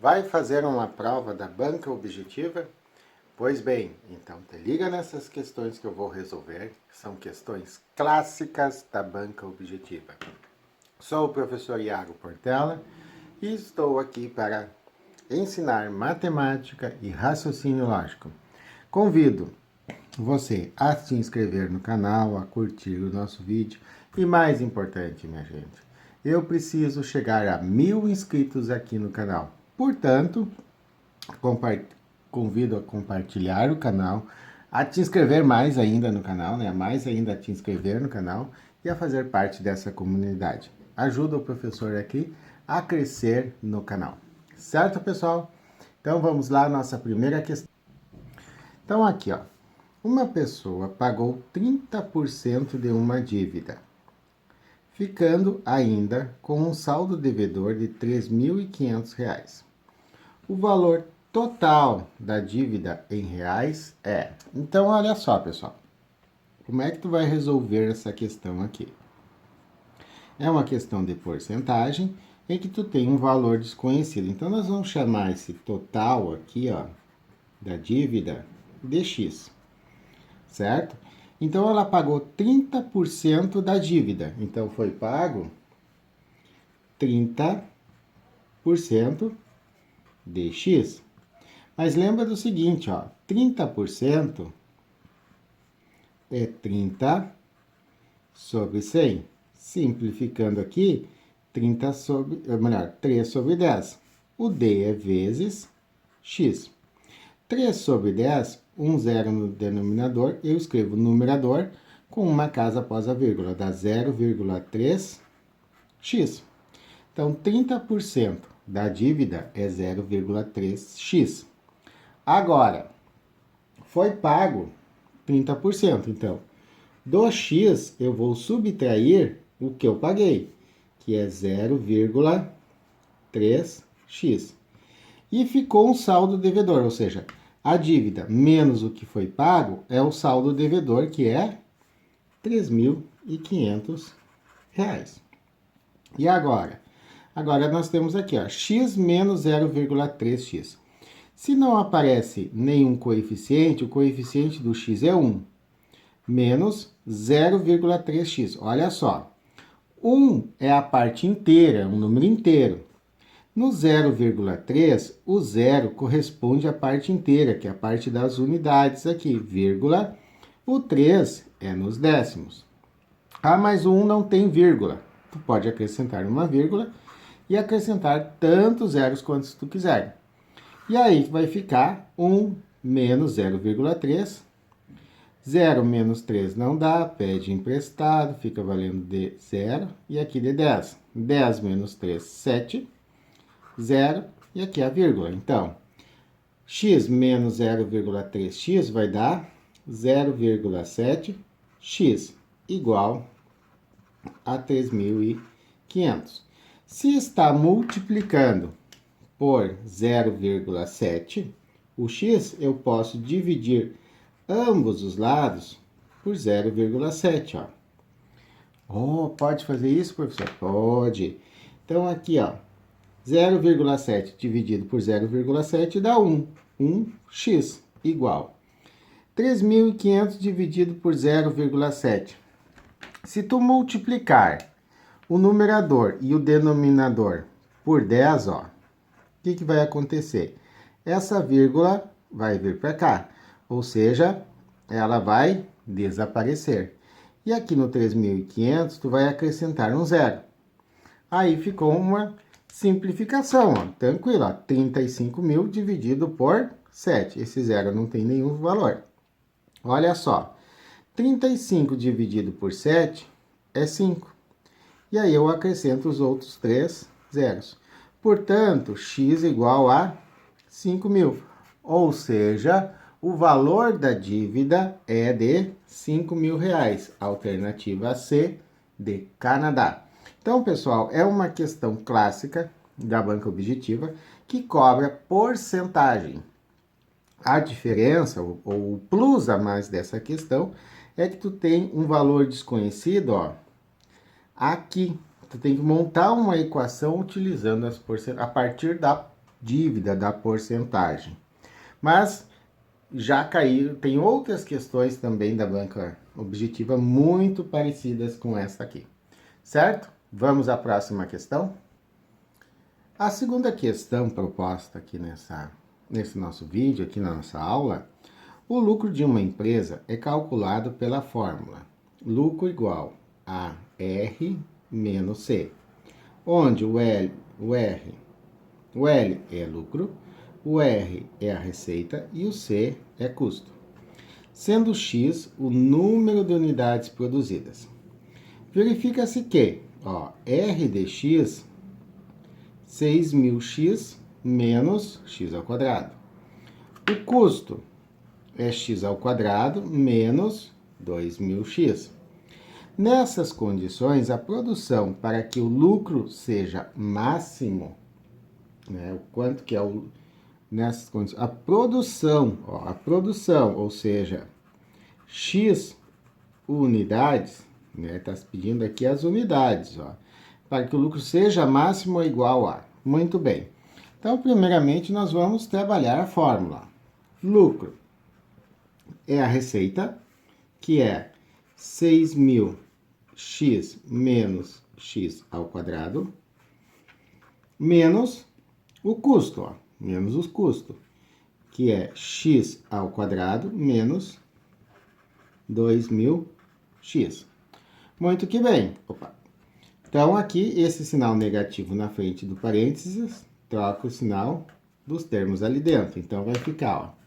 Vai fazer uma prova da banca objetiva? Pois bem, então te liga nessas questões que eu vou resolver, que são questões clássicas da banca objetiva. Sou o professor Iago Portela e estou aqui para ensinar matemática e raciocínio lógico. Convido você a se inscrever no canal, a curtir o nosso vídeo e, mais importante, minha gente, eu preciso chegar a 1000 inscritos aqui no canal. Portanto, convido a compartilhar o canal, a te inscrever mais ainda no canal, né? Mais ainda a te inscrever no canal e a fazer parte dessa comunidade. Ajuda o professor aqui a crescer no canal. Certo, pessoal? Então, vamos lá, nossa primeira questão. Então, aqui, ó. Uma pessoa pagou 30% de uma dívida, ficando ainda com um saldo devedor de R$ 3.500. O valor total da dívida em reais é... Então, olha só, pessoal. Como é que tu vai resolver essa questão aqui? É uma questão de porcentagem em que tu tem um valor desconhecido. Então, nós vamos chamar esse total aqui, ó, da dívida de X. Certo? Então, ela pagou 30% da dívida. Então, foi pago 30% de X. Mas lembra do seguinte, ó, 30% é 30 sobre 100. Simplificando aqui, 3 sobre 10. O D é vezes X. 3 sobre 10, um zero no denominador, eu escrevo no numerador com uma casa após a vírgula, dá 0,3x. Então, 30% da dívida é 0,3x. Agora, foi pago 30%, então, do x eu vou subtrair o que eu paguei, que é 0,3x. E ficou um saldo devedor, ou seja, a dívida menos o que foi pago é o saldo devedor, que é R$ 3.500. E agora? Agora nós temos aqui, ó, x menos 0,3x. Se não aparece nenhum coeficiente, o coeficiente do x é 1, menos 0,3x. Olha só, 1 é a parte inteira, um número inteiro. No 0,3, o zero corresponde à parte inteira, que é a parte das unidades aqui, vírgula. O 3 é nos décimos. Ah, mas o 1 não tem vírgula. Tu pode acrescentar uma vírgula e acrescentar tantos zeros quantos tu quiser. E aí vai ficar 1 menos 0,3. 0 menos 3 não dá, pede emprestado, fica valendo de 0. E aqui de 10. 10 menos 3, 7. 0, e aqui a vírgula. Então, x menos 0,3x vai dar 0,7x, igual a 3.500. Se está multiplicando por 0,7, o x, eu posso dividir ambos os lados por 0,7, ó. Oh, pode fazer isso, professor? Pode. Então, aqui, ó. 0,7 dividido por 0,7 dá 1. 1x igual. 3.500 dividido por 0,7. Se tu multiplicar o numerador e o denominador por 10, ó, o que vai acontecer? Essa vírgula vai vir para cá, ou seja, ela vai desaparecer. E aqui no 3.500, tu vai acrescentar um zero. Aí ficou uma simplificação, ó, tranquilo, ó, 35.000 dividido por 7. Esse zero não tem nenhum valor. Olha só, 35 dividido por 7 é 5. E aí eu acrescento os outros 3 zeros. Portanto, x igual a 5.000. Ou seja, o valor da dívida é de R$ 5.000. Alternativa C, de Canadá. Então, pessoal, é uma questão clássica da banca objetiva que cobra porcentagem. A diferença, ou o plus a mais dessa questão, é que tu tem um valor desconhecido, ó, aqui. Tu tem que montar uma equação utilizando a partir da dívida da porcentagem. Mas já caiu, tem outras questões também da banca objetiva muito parecidas com essa aqui, certo? Vamos à próxima questão? A segunda questão proposta aqui nesse nosso vídeo, aqui na nossa aula, o lucro de uma empresa é calculado pela fórmula lucro igual a R menos C, onde o L é lucro, o R é a receita e o C é custo, sendo X o número de unidades produzidas. Verifica-se que, R de X, 6.000x menos x ao quadrado. O custo é x ao quadrado menos 2.000x. Nessas condições, a produção para que o lucro seja máximo, né, o quanto que é o nessas condições, a produção, ou seja, x unidades, né, tá pedindo aqui as unidades, para que o lucro seja máximo ou igual a. Muito bem. Então, primeiramente, nós vamos trabalhar a fórmula. Lucro é a receita, que é 6.000x menos x ao quadrado, menos o custo, menos os custos, que é x ao quadrado menos 2.000x. Muito que bem. Então, aqui, esse sinal negativo na frente do parênteses, troca o sinal dos termos ali dentro. Então, vai ficar,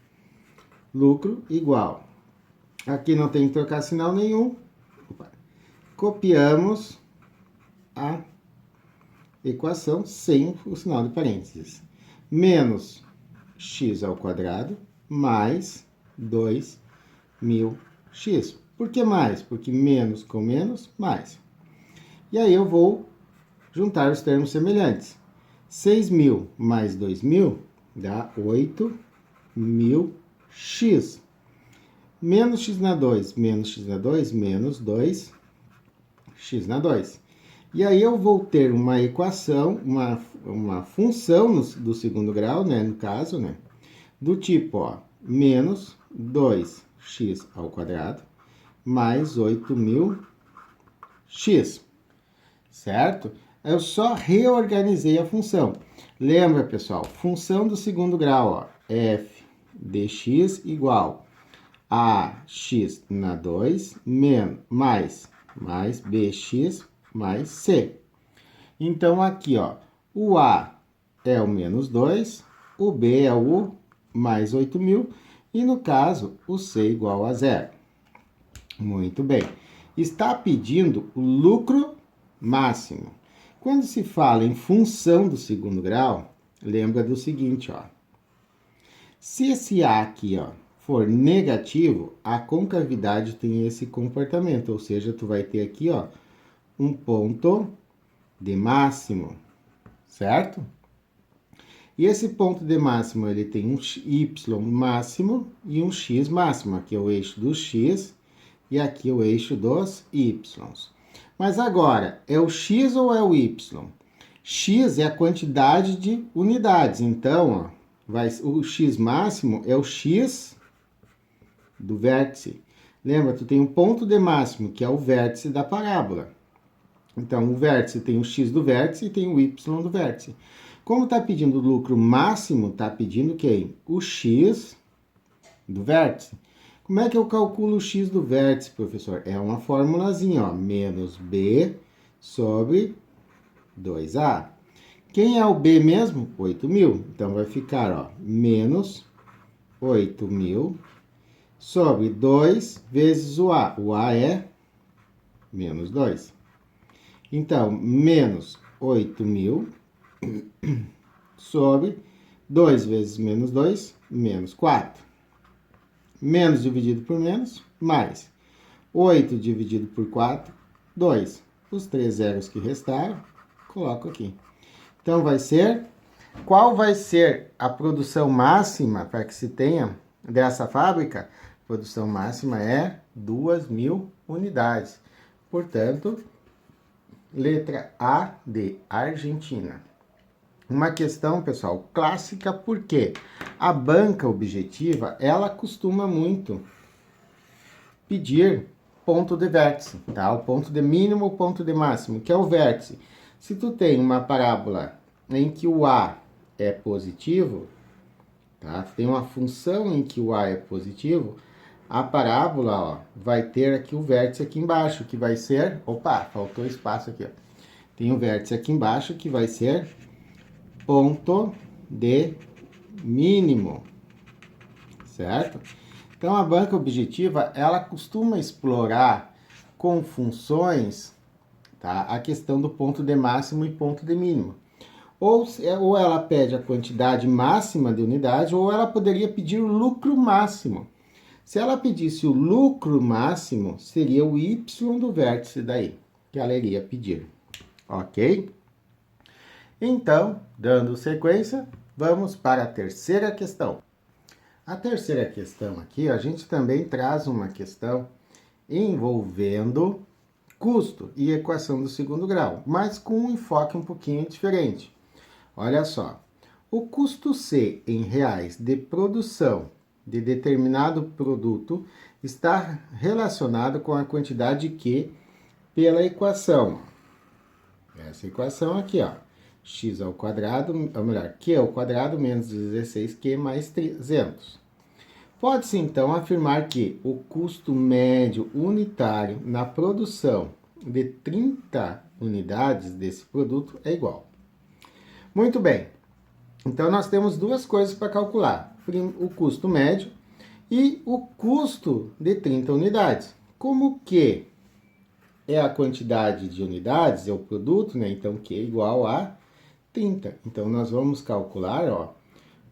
lucro igual. Aqui não tem que trocar sinal nenhum. Copiamos a equação sem o sinal de parênteses. Menos x ao quadrado mais 2.000x. Por que mais? Porque menos com menos, mais. E aí eu vou juntar os termos semelhantes. 6.000 mais 2.000 dá 8.000x. Menos x na 2, menos x na 2, menos 2x na 2. E aí eu vou ter uma equação, uma função do segundo grau, né, no caso, né, do tipo, menos 2x ao quadrado mais 8.000x. Certo? Eu só reorganizei a função. Lembra, pessoal? Função do segundo grau, f de x igual a x na 2 mais bx mais c. Então, aqui, o a é o menos 2, o b é o mais 8.000 e, no caso, o c igual a 0. Muito bem. Está pedindo o lucro máximo. Quando se fala em função do segundo grau, lembra do seguinte, se esse A aqui, for negativo, a concavidade tem esse comportamento, ou seja, tu vai ter aqui, um ponto de máximo, certo? E esse ponto de máximo, ele tem um y máximo e um x máximo. Aqui é o eixo do x e aqui é o eixo dos y. Mas agora, é o x ou é o y? X é a quantidade de unidades. Então, o x máximo é o x do vértice. Lembra, tu tem um ponto de máximo, que é o vértice da parábola. Então, o vértice tem o x do vértice e tem o y do vértice. Como está pedindo o lucro máximo, está pedindo quem? O x do vértice. Como é que eu calculo o x do vértice, professor? É uma formulazinha, menos b sobre 2a. Quem é o b mesmo? 8.000. Então, vai ficar, menos 8.000 sobre 2 vezes o a. O a é menos 2. Então, menos 8.000 sobre 2 vezes menos 2, menos 4. Menos dividido por menos, mais. 8 dividido por 4, 2. Os 3 zeros que restaram, coloco aqui. Então, qual vai ser a produção máxima para que se tenha dessa fábrica? A produção máxima é 2.000 unidades. Portanto, letra A de Argentina. uma questão, pessoal, clássica, porque a banca objetiva, ela costuma muito pedir ponto de vértice, tá? O ponto de mínimo, o ponto de máximo, que é o vértice. Se tu tem uma parábola em que o A é positivo, tá? Tem uma função em que o A é positivo, a parábola, ó, vai ter aqui o vértice aqui embaixo, que vai ser... Opa, faltou espaço aqui, ó. Tem o vértice aqui embaixo, que vai ser ponto de mínimo, certo? Então, a banca objetiva, ela costuma explorar com funções, tá, a questão do ponto de máximo e ponto de mínimo. Ou ela pede a quantidade máxima de unidade, ou ela poderia pedir o lucro máximo. Se ela pedisse o lucro máximo, seria o y do vértice daí, que ela iria pedir. Ok? Então, dando sequência, vamos para a terceira questão. A terceira questão aqui, a gente também traz uma questão envolvendo custo e equação do segundo grau, mas com um enfoque um pouquinho diferente. Olha só, o custo C em reais de produção de determinado produto está relacionado com a quantidade Q pela equação. Essa equação aqui, ó, x ao quadrado, ou melhor, Q ao quadrado menos 16Q mais 300. Pode-se, então, afirmar que o custo médio unitário na produção de 30 unidades desse produto é igual. Muito bem. Então, nós temos duas coisas para calcular. O custo médio e o custo de 30 unidades. Como que é a quantidade de unidades, é o produto, né? Então, Q é igual a 30. Então, nós vamos calcular, ó,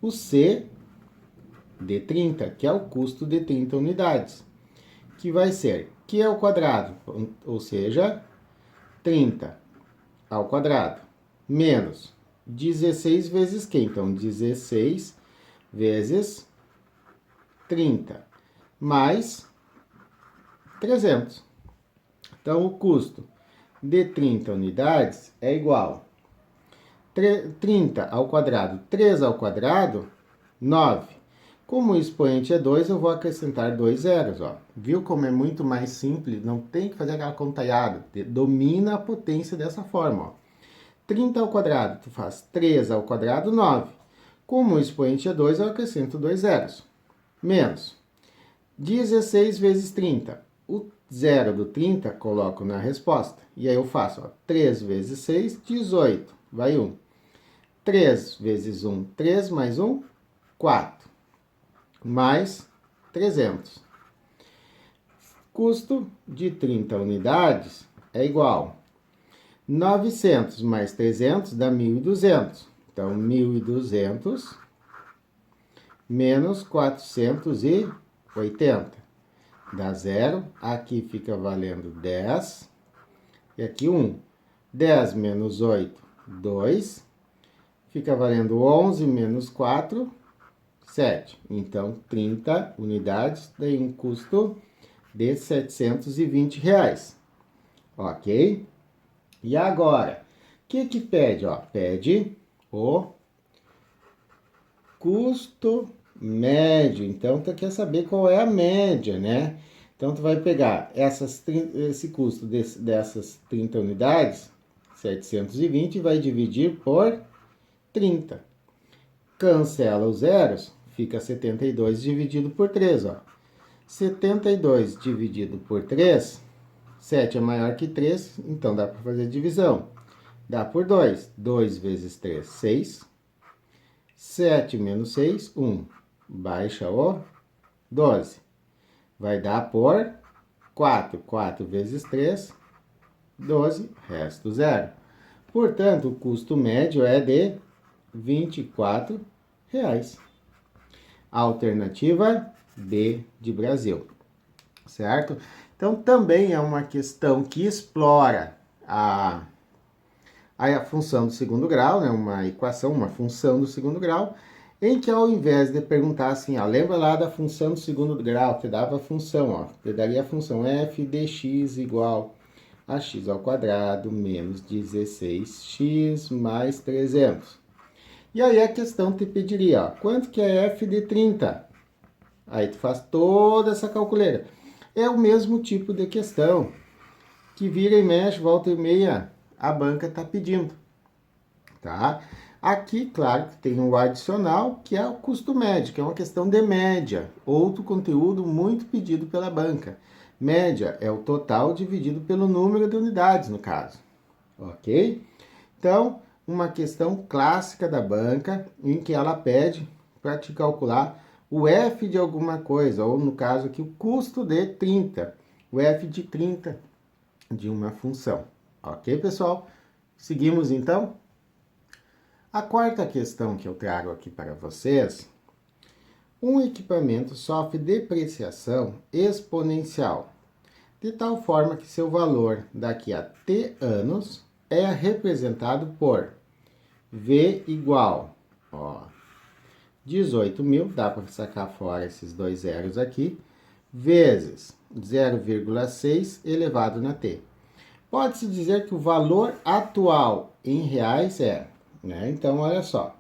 o C de 30, que é o custo de 30 unidades, que vai ser Q ao quadrado, ou seja, 30 ao quadrado, menos 16 vezes Q, então 16 vezes 30, mais 300. Então, o custo de 30 unidades é igual 30 ao quadrado, 3 ao quadrado, 9. Como o expoente é 2, eu vou acrescentar 2 zeros, ó. Viu como é muito mais simples? Não tem que fazer aquela contaiada. Domina a potência dessa forma, ó. 30 ao quadrado, tu faz 3 ao quadrado, 9. Como o expoente é 2, eu acrescento 2 zeros. Menos 16 vezes 30. O zero do 30 coloco na resposta. E aí eu faço, ó, 3 vezes 6, 18. Vai 1. 3 vezes 1, 3 mais 1, 4. Mais 300. Custo de 30 unidades é igual 900 mais 300 dá 1.200. Então, 1.200 menos 480 dá 0. Aqui fica valendo 10. E aqui 1. 10 menos 8, 2. Fica valendo 11 menos 4, 7. Então, 30 unidades tem um custo de R$ 720. Ok? E agora, o que pede? Ó, pede o custo médio. Então, tu quer saber qual é a média, né? Então, tu vai pegar esse custo dessas 30 unidades, 720, e vai dividir por 30. Cancela os zeros, fica 72 dividido por 3, ó. 72 dividido por 3, 7 é maior que 3, então dá para fazer divisão. Dá por 2. 2 vezes 3, 6. 7 menos 6, 1. Baixa o 12. Vai dar por 4. 4 vezes 3, 12. Resto 0. Portanto, o custo médio é de R$ 24. Alternativa B de Brasil. Certo? Então, também é uma questão que explora a função do segundo grau, né? Uma equação, uma função do segundo grau, em que ao invés de perguntar assim, ó, lembra lá da função do segundo grau, te dava a função, ó, te daria a função f de x igual a x ao quadrado menos 16x mais 300. E aí a questão te pediria, ó, quanto que é f de 30? Aí tu faz toda essa calculeira. É o mesmo tipo de questão que vira e mexe, volta e meia, a banca está pedindo, tá? Aqui, claro, que tem um adicional, que é o custo médio, que é uma questão de média, outro conteúdo muito pedido pela banca. Média é o total dividido pelo número de unidades, no caso, ok? Então, uma questão clássica da banca, em que ela pede para te calcular o F de alguma coisa, ou no caso aqui, o custo de 30, o F de 30 de uma função. Ok, pessoal? Seguimos então? A quarta questão que eu trago aqui para vocês: um equipamento sofre depreciação exponencial, de tal forma que seu valor daqui a T anos é representado por V igual, ó, 18.000, dá para sacar fora esses dois zeros aqui, vezes 0,6 elevado na T. Pode-se dizer que o valor atual em reais é, né? Então, olha só.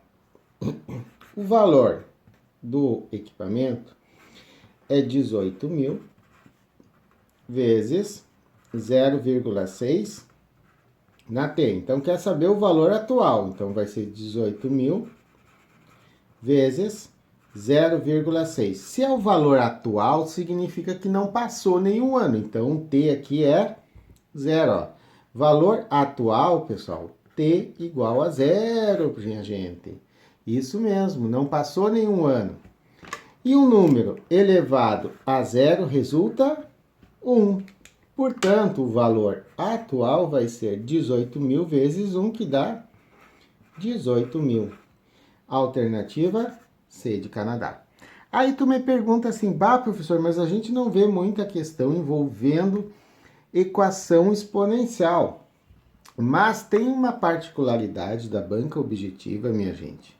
O valor do equipamento é 18.000 vezes 0,6 na T. Então, quer saber o valor atual. Então, vai ser 18.000 vezes 0,6. Se é o valor atual, significa que não passou nenhum ano. Então, o T aqui é 0, ó. Valor atual, pessoal, T igual a 0, minha gente. Isso mesmo, não passou nenhum ano. E um número elevado a 0 resulta 1. Portanto, o valor atual vai ser 18.000 vezes 1, que dá 18.000. Alternativa C de Canadá. Aí tu me pergunta assim, bah, professor, mas a gente não vê muita questão envolvendo equação exponencial. Mas tem uma particularidade da banca objetiva, minha gente,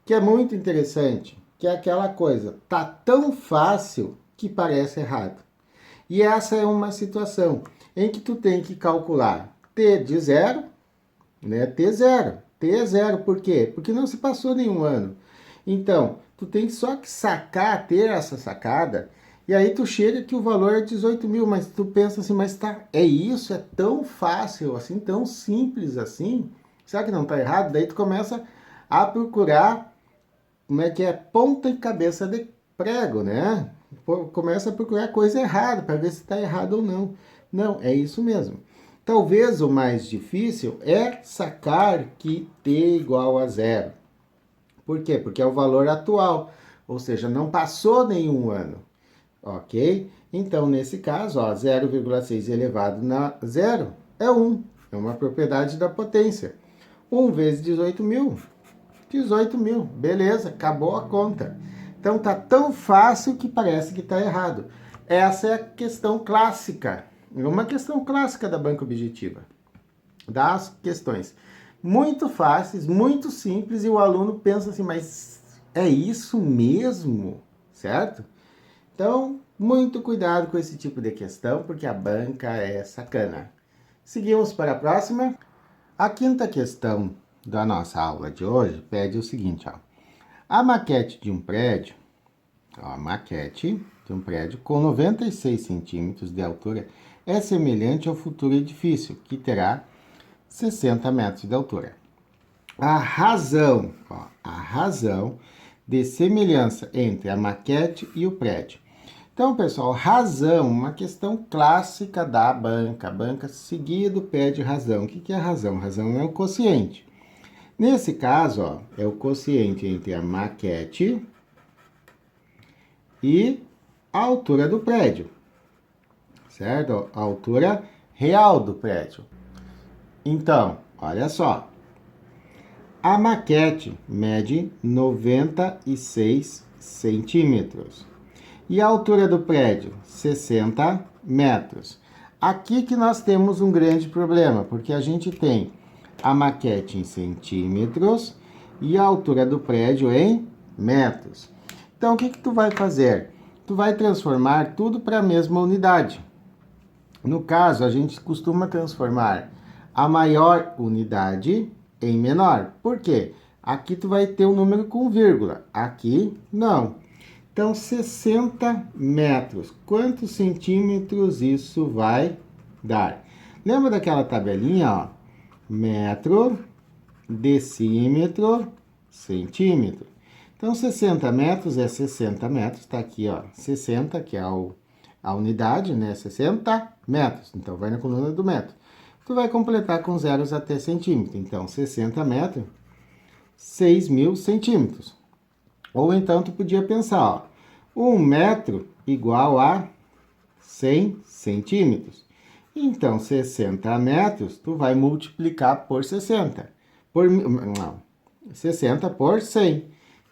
que é muito interessante, que é aquela coisa, tá tão fácil que parece errado. E essa é uma situação em que tu tem que calcular T de 0, né? T é 0, por quê? Porque não se passou nenhum ano. Então, tu tem só que sacar, ter essa sacada, e aí tu chega que o valor é 18.000, mas tu pensa assim, mas tá, é isso? É tão fácil assim, tão simples assim? Será que não tá errado? Daí tu começa a procurar, como é que é, ponta e cabeça de prego, né? Começa a procurar coisa errada, para ver se está errado ou não. Não, é isso mesmo. Talvez o mais difícil é sacar que t igual a 0. Por quê? Porque é o valor atual, ou seja, não passou nenhum ano, ok? Então, nesse caso, 0,6 elevado na 0 é 1, é uma propriedade da potência. 1 vezes 18.000, 18.000, beleza, acabou a conta. Então, tá tão fácil que parece que está errado. Essa é a questão clássica, é uma questão clássica da banca objetiva, das questões muito fáceis, muito simples, e o aluno pensa assim, mas é isso mesmo? Certo? Então, muito cuidado com esse tipo de questão, porque a banca é sacana. Seguimos para a próxima. A quinta questão da nossa aula de hoje pede o seguinte, ó. A maquete de um prédio, a maquete de um prédio com 96 centímetros de altura é semelhante ao futuro edifício, que terá 60 metros de altura. A razão de semelhança entre a maquete e o prédio. Então, pessoal, razão, uma questão clássica da banca. A banca seguido pede razão. O que é razão? Razão é o quociente. Nesse caso, é o quociente entre a maquete e a altura do prédio, certo? A altura real do prédio. Então, olha só. A maquete mede 96 centímetros. E a altura do prédio? 60 metros. Aqui que nós temos um grande problema, porque a gente tem a maquete em centímetros e a altura do prédio em metros. Então, o que tu vai fazer? Tu vai transformar tudo para a mesma unidade. No caso, a gente costuma transformar a maior unidade em menor. Por quê? Aqui tu vai ter um número com vírgula, aqui não. Então, 60 metros. Quantos centímetros isso vai dar? Lembra daquela tabelinha, ó? Metro, decímetro, centímetro. Então, 60 metros é 60 metros, tá aqui, ó, 60, que é a unidade, né? 60 metros. Então, vai na coluna do metro. Tu vai completar com zeros até centímetro. Então, 60 metros, 6.000 centímetros. Ou então, tu podia pensar, ó, 1 metro igual a 100 centímetros. Então, 60 metros, tu vai multiplicar por 60. Não, 60 por 100,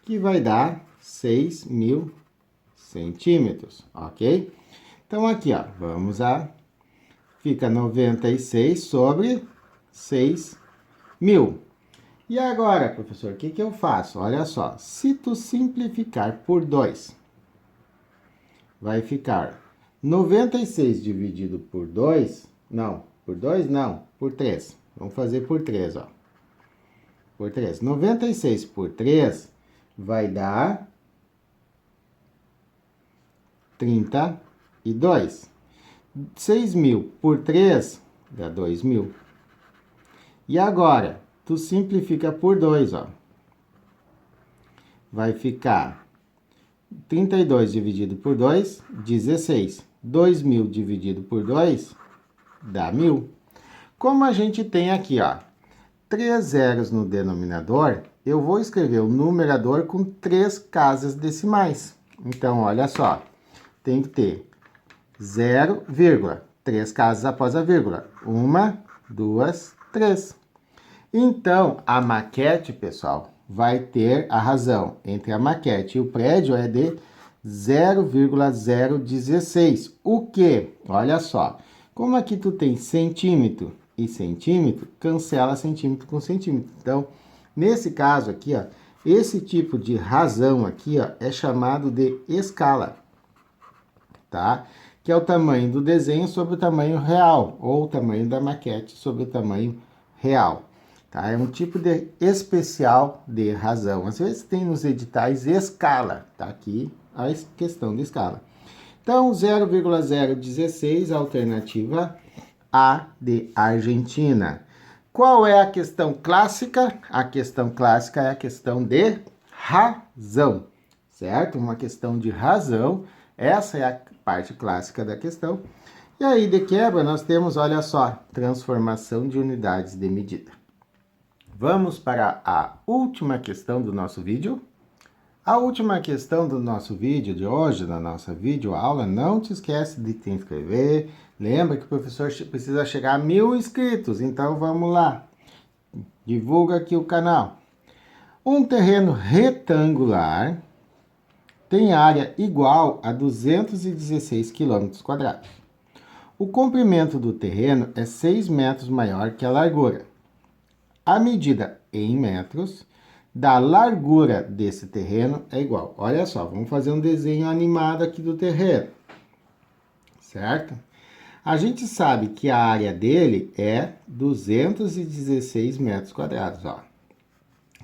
que vai dar 6.000 centímetros, ok? Então, aqui, ó, vamos a... Fica 96 sobre 6.000. E agora, professor, o que eu faço? Olha só, se tu simplificar por 2, vai ficar 96 dividido por 2, não, por 2 não, por 3. Vamos fazer por 3, ó. Por 3. 96 por 3 vai dar 32. 6.000 por 3 dá 2.000. E agora, tu simplifica por 2, ó. Vai ficar 32 dividido por 2, 16. 2.000 dividido por 2 dá 1.000. Como a gente tem aqui, ó, 3 zeros no denominador, eu vou escrever o numerador com 3 casas decimais. Então, olha só, tem que ter 0, 3 casas após a vírgula. 1, 2, 3. Então, a maquete, pessoal, vai ter a razão entre a maquete e o prédio é de 0,016. O que? Olha só, como aqui tu tem centímetro e centímetro, cancela centímetro com centímetro. Então, nesse caso aqui, ó, esse tipo de razão aqui, ó, é chamado de escala, tá? Que é o tamanho do desenho sobre o tamanho real, ou o tamanho da maquete sobre o tamanho real. Tá? É um tipo de especial de razão. Às vezes tem nos editais escala, tá aqui a questão de escala. Então, 0,016, alternativa A de Argentina. Qual é a questão clássica? A questão clássica é a questão de razão, certo? Uma questão de razão, essa é a parte clássica da questão. E aí, de quebra, nós temos, olha só, transformação de unidades de medida. Vamos para a última questão do nosso vídeo. A última questão do nosso vídeo de hoje, da nossa videoaula, não te esquece de te inscrever. Lembra que o professor precisa chegar a 1.000 inscritos, então vamos lá. Divulga aqui o canal. Um terreno retangular tem área igual a 216 km². O comprimento do terreno é 6 metros maior que a largura. A medida em metros da largura desse terreno é igual. Olha só, vamos fazer um desenho animado aqui do terreno, certo? A gente sabe que a área dele é 216 metros quadrados, ó.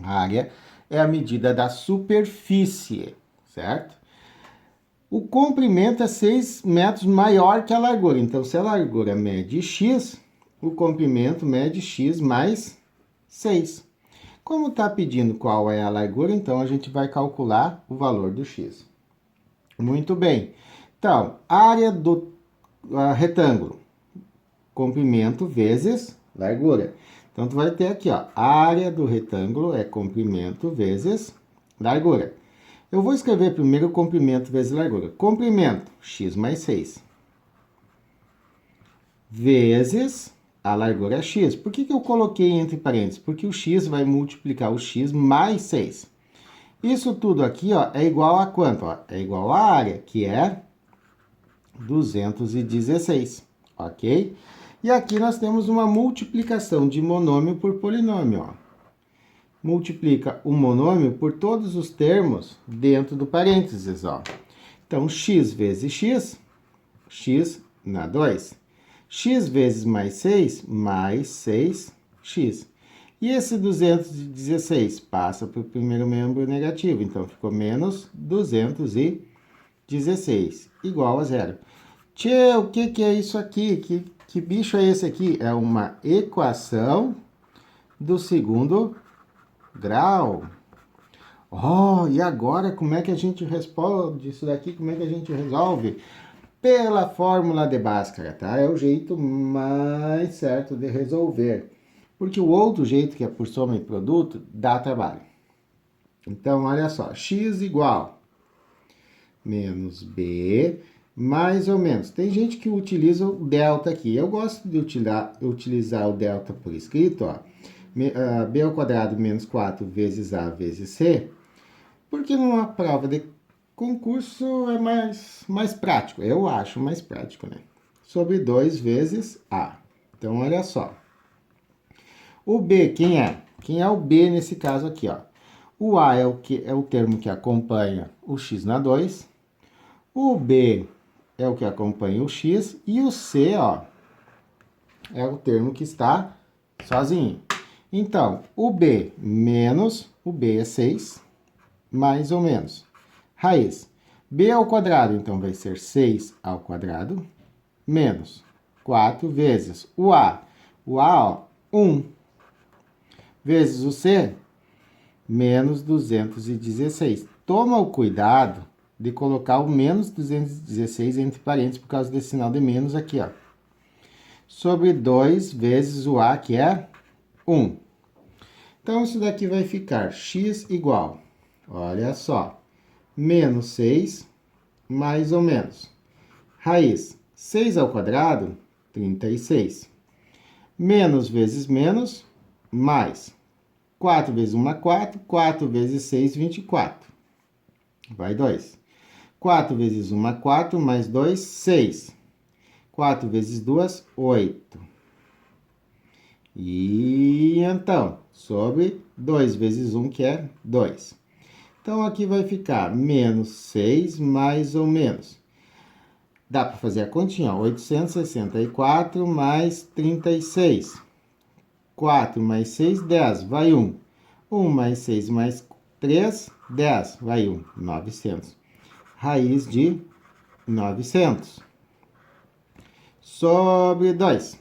A área é a medida da superfície, certo? O comprimento é 6 metros maior que a largura. Então, se a largura mede x, o comprimento mede x mais 6. Como está pedindo qual é a largura, então a gente vai calcular o valor do x. Muito bem. Então, área do retângulo, comprimento vezes largura. Então, tu vai ter aqui, ó, área do retângulo é comprimento vezes largura. Eu vou escrever primeiro comprimento vezes largura. Comprimento, x mais 6. Vezes a largura é x. Por que eu coloquei entre parênteses? Porque o x vai multiplicar o x mais 6. Isso tudo aqui, ó, é igual a quanto? Ó? É igual à área, que é 216, ok? E aqui nós temos uma multiplicação de monômio por polinômio, ó. Multiplica o monômio por todos os termos dentro do parênteses, ó. Então, x vezes x, x na 2. X vezes mais 6, mais 6x. E esse 216 passa para o primeiro membro negativo, então ficou menos 216, igual a zero. Tchê, o que é isso aqui? Que bicho é esse aqui? É uma equação do segundo grau. Oh, e agora como é que a gente responde isso daqui? Como é que a gente resolve? Pela fórmula de Bhaskara, tá? É o jeito mais certo de resolver. Porque o outro jeito, que é por soma e produto, dá trabalho. Então, olha só, x igual menos b, mais ou menos. Tem gente que utiliza o delta aqui. Eu gosto de utilizar o delta por escrito, ó. B ao quadrado menos 4 vezes a vezes c, porque numa prova de concurso é mais prático. Eu acho mais prático, né? Sobre 2 vezes a. Então, olha só. O b, quem é? Quem é o b nesse caso aqui, ó? O a é o termo que acompanha o x na 2. O b é o que acompanha o x. E o c, ó, é o termo que está sozinho. Então, o b menos, o b é 6, mais ou menos. Raiz. B ao quadrado, então, vai ser 6 ao quadrado, menos 4 vezes o A. O A, ó, 1. Vezes o C, menos 216. Toma o cuidado de colocar o menos 216 entre parênteses por causa desse sinal de menos aqui, ó. Sobre 2 vezes o A, que é 1. Então, isso daqui vai ficar x igual, olha só, menos 6, mais ou menos. Raiz, 6 ao quadrado, 36. Menos vezes menos, mais. 4 vezes 1 é 4, 4 vezes 6, 24. Vai 2. 4 vezes 1 é 4, mais 2, 6. 4 vezes 2, 8. E então, sobre 2 vezes 1, que é 2. Então, aqui vai ficar menos 6, mais ou menos. Dá para fazer a continha, ó. 864 mais 36. 4 mais 6, 10, vai 1. 1 mais 6 mais 3, 10, vai 1, 900. Raiz de 900. Sobre 2.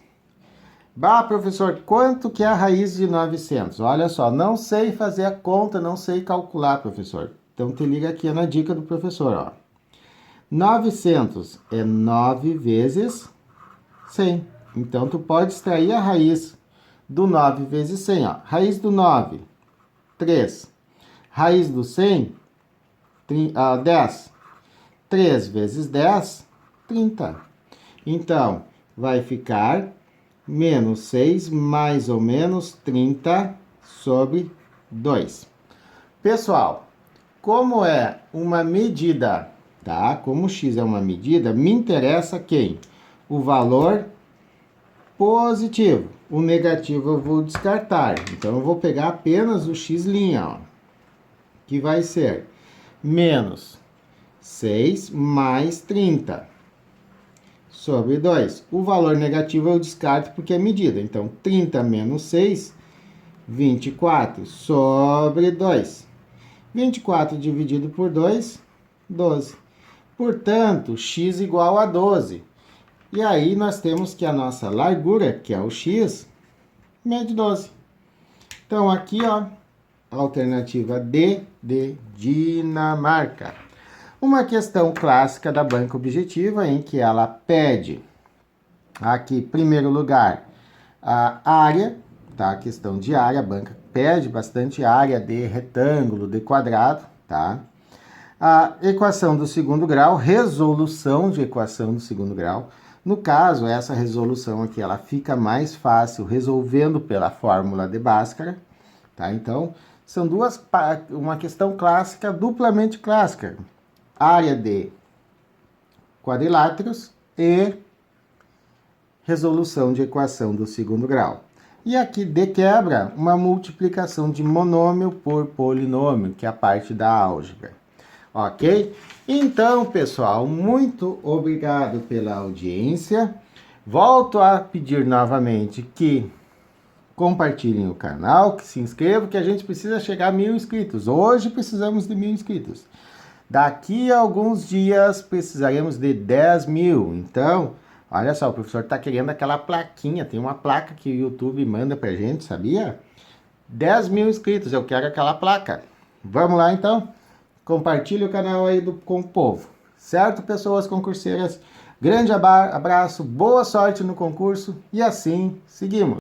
Bah, professor, quanto que é a raiz de 900? Olha só, não sei fazer a conta, não sei calcular, professor. Então, te liga aqui na dica do professor, ó. 900 é 9 vezes 100. Então, tu pode extrair a raiz do 9 vezes 100, ó. Raiz do 9, 3. Raiz do 100, 10. 3 vezes 10, 30. Então, vai ficar menos 6, mais ou menos 30 sobre 2. Pessoal, como é uma medida, tá? Como x é uma medida, me interessa quem? O valor positivo. O negativo eu vou descartar. Então, eu vou pegar apenas o x', ó, que vai ser menos 6 mais 30 sobre 2. O valor negativo eu descarto porque é medida. Então, 30 menos 6, 24 sobre 2. 24 dividido por 2, 12. Portanto, x igual a 12. E aí, nós temos que a nossa largura, que é o x, mede 12. Então, aqui, ó, alternativa D de Dinamarca. Uma questão clássica da banca objetiva em que ela pede, aqui, em primeiro lugar, a área, tá? A questão de área, a banca pede bastante área de retângulo, de quadrado, tá? A equação do segundo grau, resolução de equação do segundo grau. No caso, essa resolução aqui, ela fica mais fácil resolvendo pela fórmula de Bhaskara, tá? Então, são uma questão clássica, duplamente clássica. Área de quadriláteros e resolução de equação do segundo grau. E aqui, de quebra, uma multiplicação de monômio por polinômio, que é a parte da álgebra. Ok? Então, pessoal, muito obrigado pela audiência. Volto a pedir novamente que compartilhem o canal, que se inscrevam, que a gente precisa chegar a 1.000 inscritos. Hoje precisamos de 1.000 inscritos. Daqui a alguns dias precisaremos de 10.000. Então, olha só, o professor está querendo aquela plaquinha. Tem uma placa que o YouTube manda pra gente, sabia? 10.000 inscritos, eu quero aquela placa. Vamos lá, então? Compartilhe o canal aí com o povo. Certo, pessoas concurseiras? Grande abraço, boa sorte no concurso e assim seguimos.